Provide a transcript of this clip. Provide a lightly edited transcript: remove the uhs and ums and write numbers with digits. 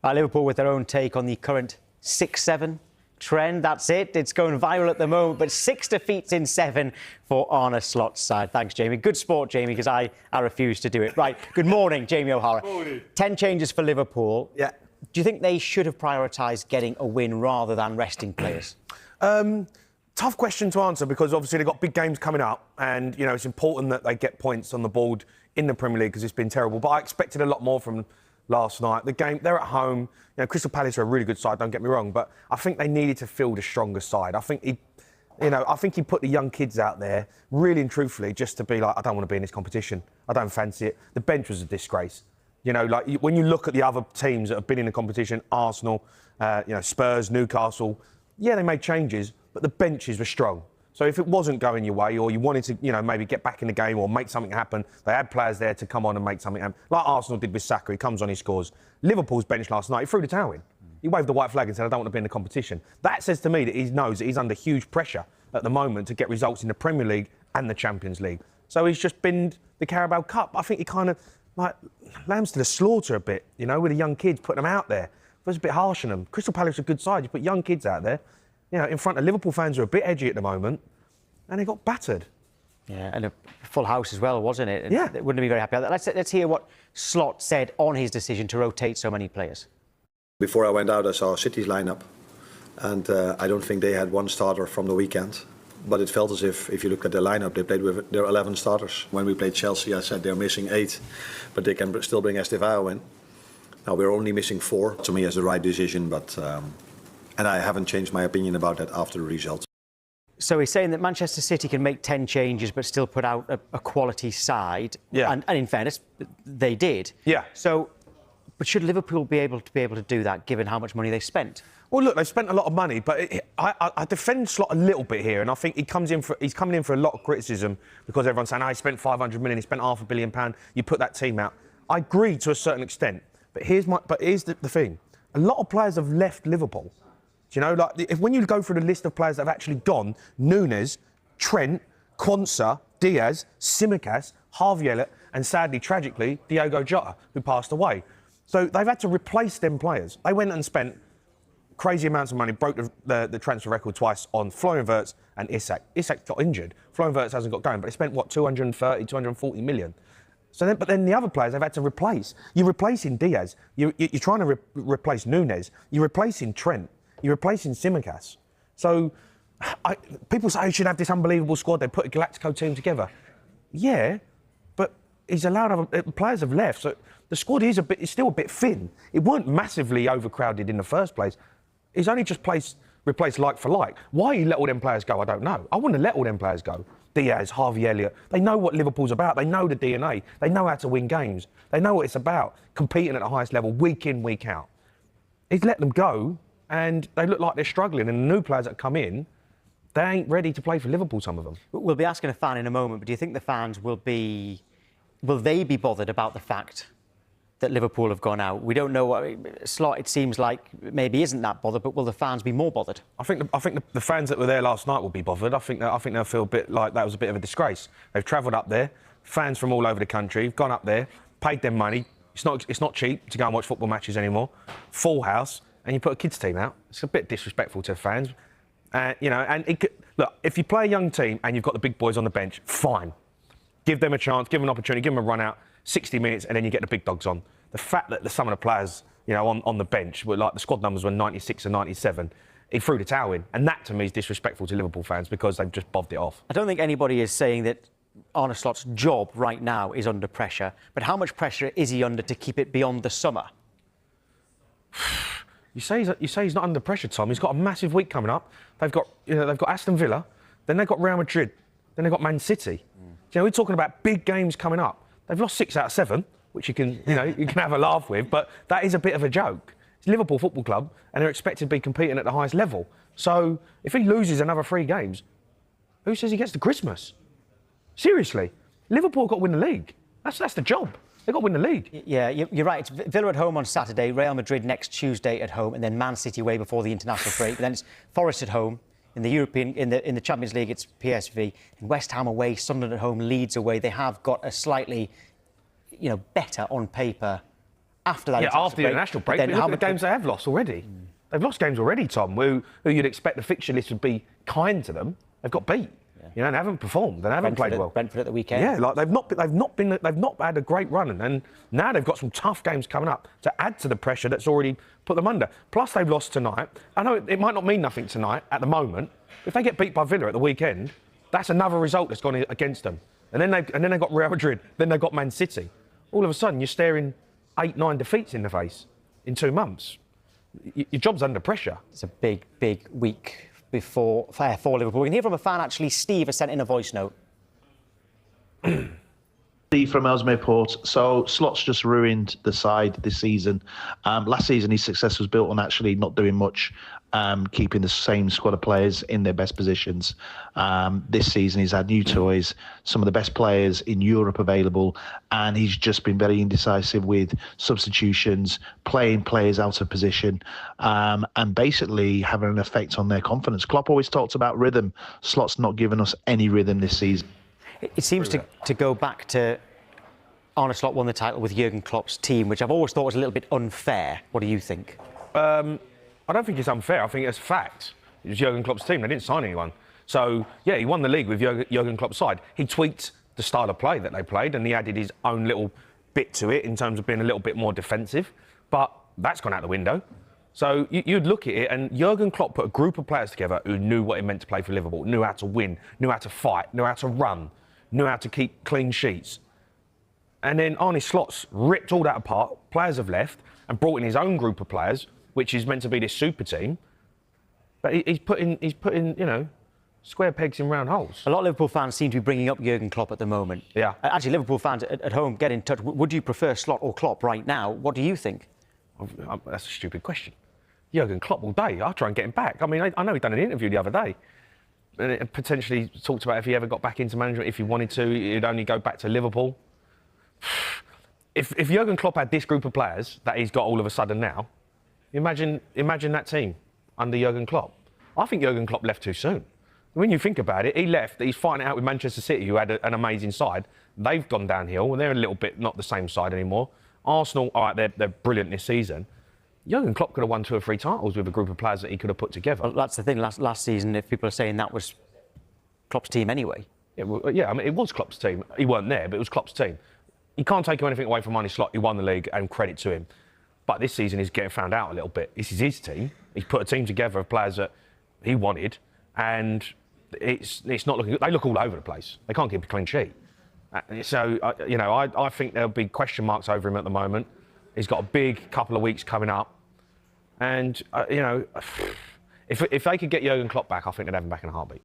Liverpool with their own take on the current 6-7 trend. That's it. It's going viral at the moment, but 6 defeats in 7 for Arne Slot's side. Thanks, Jamie. Good sport, Jamie, because I refuse to do it. Right. Good morning, Jamie O'Hara. Morning. 10 changes for Liverpool. Yeah. Do you think they should have prioritised getting a win rather than resting players? Tough question to answer because obviously they've got big games coming up and, you know, it's important that they get points on the board in the Premier League because it's been terrible. But I expected a lot more from last night. The game, they're at home. You know, Crystal Palace are a really good side, don't get me wrong, but I think they needed to field a stronger side. I think he put the young kids out there, really and truthfully, just to be like, I don't want to be in this competition. I don't fancy it. The bench was a disgrace. You know, like when you look at the other teams that have been in the competition, Arsenal, Spurs, Newcastle, yeah, they made changes, but the benches were strong. So if it wasn't going your way or you wanted to, you know, maybe get back in the game or make something happen, they had players there to come on and make something happen. Like Arsenal did with Saka, he comes on, he scores. Liverpool's bench last night, he threw the towel in. He waved the white flag and said, I don't want to be in the competition. That says to me that he knows that he's under huge pressure at the moment to get results in the Premier League and the Champions League. So he's just binned the Carabao Cup. I think he kind of, like, lambs to the slaughter a bit, you know, with the young kids, putting them out there. It was a bit harsh on them. Crystal Palace are a good side. You put young kids out there, you know, in front of Liverpool fans who are a bit edgy at the moment, and they got battered. Yeah, and a full house as well, wasn't it? Yeah. They wouldn't be very happy. Let's hear what Slot said on his decision to rotate so many players. Before I went out, I saw City's lineup, and I don't think they had one starter from the weekend. But it felt as if you look at their lineup, they played with their 11 starters. When we played Chelsea, I said they're missing 8, but they can still bring Estevao in. Now we're only missing 4. To me, it's the right decision, but and I haven't changed my opinion about that after the result. So he's saying that Manchester City can make 10 changes but still put out a quality side. Yeah. And in fairness, they did. Yeah. So, but should Liverpool be able to do that, given how much money they spent? Well, look, they spent a lot of money, but I defend Slot a little bit here, and I think he's coming in for a lot of criticism because everyone's saying, he spent 500 million, he spent £500 million, you put that team out. I agree to a certain extent, but here's the thing. A lot of players have left Liverpool. Do you know, like, when you go through the list of players that have actually gone, Núñez, Trent, Quansah, Diaz, Tsimikas, Harvey Elliott, and sadly, tragically, Diogo Jota, who passed away. So they've had to replace them players. They went and spent crazy amounts of money, broke the transfer record twice on Florian Wirtz and Isak. Isak got injured. Florian Wirtz hasn't got going, but they spent, what, 230, 240 million? So but then the other players they've had to replace. You're replacing Diaz. You're trying to replace Núñez. You're replacing Trent. You're replacing Tsimikas. So people say he should have this unbelievable squad. They put a Galactico team together. Yeah, but he's allowed players have left. So the squad is still a bit thin. It weren't massively overcrowded in the first place. He's only just replaced like for like. Why he let all them players go, I don't know. I wouldn't have let all them players go. Diaz, Harvey Elliott, they know what Liverpool's about. They know the DNA. They know how to win games. They know what it's about, competing at the highest level, week in, week out. He's let them go, and they look like they're struggling. And the new players that come in, they ain't ready to play for Liverpool, some of them. We'll be asking a fan in a moment, but do you think the fans will they be bothered about the fact that Liverpool have gone out? We don't know what Slot, it seems like, maybe isn't that bothered, but will the fans be more bothered? I think the fans that were there last night will be bothered. I think they'll feel a bit like that was a bit of a disgrace. They've travelled up there, fans from all over the country have gone up there, paid them money. It's not cheap to go and watch football matches anymore. Full house, and you put a kids team out. It's a bit disrespectful to fans. You know, and look, if you play a young team and you've got the big boys on the bench, fine. Give them a chance, give them an opportunity, give them a run out, 60 minutes, and then you get the big dogs on. The fact that some of the players, you know, on the bench were like the squad numbers were 96 and 97, he threw the towel in, and that to me is disrespectful to Liverpool fans because they've just bobbed it off. I don't think anybody is saying that Arne Slot's job right now is under pressure, but how much pressure is he under to keep it beyond the summer? You say he's not under pressure, Tom. He's got a massive week coming up. They've got Aston Villa, then they've got Real Madrid, then they've got Man City. You know, we're talking about big games coming up. They've lost 6 out of 7, which you can have a laugh with, but that is a bit of a joke. It's Liverpool Football Club, and they're expected to be competing at the highest level. So if he loses another 3 games, who says he gets to Christmas? Seriously, Liverpool got to win the league. That's the job. They've got to win the league. Yeah, you're right. It's Villa at home on Saturday, Real Madrid next Tuesday at home, and then Man City away before the international break. Then it's Forest at home. In the Champions League, it's PSV. And West Ham away, Sunderland at home, Leeds away. They have got a slightly, better on paper after that. Yeah, after the international break. Then Look at the games they have lost already. They've lost games already, Tom, who you'd expect the fixture list would be kind to them. They've got beat. You know, they haven't performed. They haven't played well. Brentford at the weekend. Yeah, like they've not had a great run, and now they've got some tough games coming up to add to the pressure that's already put them under. Plus, they've lost tonight. I know it might not mean nothing tonight at the moment. If they get beat by Villa at the weekend, that's another result that's gone against them. And then they've got Real Madrid. Then they've got Man City. All of a sudden, you're staring 8-9 defeats in the face in 2 months. Your job's under pressure. It's a big, big week for Liverpool. We can hear from a fan, actually. Steve has sent in a voice note. Steve from Ellesmere Port. So Slot's just ruined the side this season. Last season, his success was built on actually not doing much, keeping the same squad of players in their best positions. This season, he's had new toys, some of the best players in Europe available, and he's just been very indecisive with substitutions, playing players out of position, and basically having an effect on their confidence. Klopp always talked about rhythm. Slot's not given us any rhythm this season. It seems to go back to Arne Slot won the title with Jurgen Klopp's team, which I've always thought was a little bit unfair. What do you think? I don't think it's unfair. I think it's fact. It was Jurgen Klopp's team. They didn't sign anyone. So, yeah, he won the league with Jurgen Klopp's side. He tweaked the style of play that they played, and he added his own little bit to it in terms of being a little bit more defensive. But that's gone out the window. So you'd look at it, and Jurgen Klopp put a group of players together who knew what it meant to play for Liverpool, knew how to win, knew how to fight, knew how to run, knew how to keep clean sheets. And then Arne Slot's ripped all that apart, players have left, and brought in his own group of players, which is meant to be this super team. But he's putting, you know, square pegs in round holes. A lot of Liverpool fans seem to be bringing up Jurgen Klopp at the moment. Yeah. Actually, Liverpool fans at home, get in touch. Would you prefer Slot or Klopp right now? What do you think? That's a stupid question. Jurgen Klopp all day. I'll try and get him back. I mean, I know he done an interview the other day. And it potentially talked about if he ever got back into management, if he wanted to, he'd only go back to Liverpool. If Jurgen Klopp had this group of players that he's got all of a sudden now, imagine that team under Jurgen Klopp. I think Jurgen Klopp left too soon. When you think about it, he left. He's fighting it out with Manchester City, who had an amazing side. They've gone downhill, and they're a little bit not the same side anymore. Arsenal, all right, they're brilliant this season. Jurgen Klopp could have won 2 or 3 titles with a group of players that he could have put together. Well, that's the thing. Last season, if people are saying that was Klopp's team anyway. Yeah, I mean, it was Klopp's team. He weren't there, but it was Klopp's team. You can't take anything away from Arne Slot, who won the league, and credit to him. But this season, he's getting found out a little bit. This is his team. He's put a team together of players that he wanted, and it's not looking good. They look all over the place. They can't keep a clean sheet. So, you know, I think there'll be question marks over him at the moment. He's got a big couple of weeks coming up. And, you know, if they could get Jurgen Klopp back, I think they'd have him back in a heartbeat.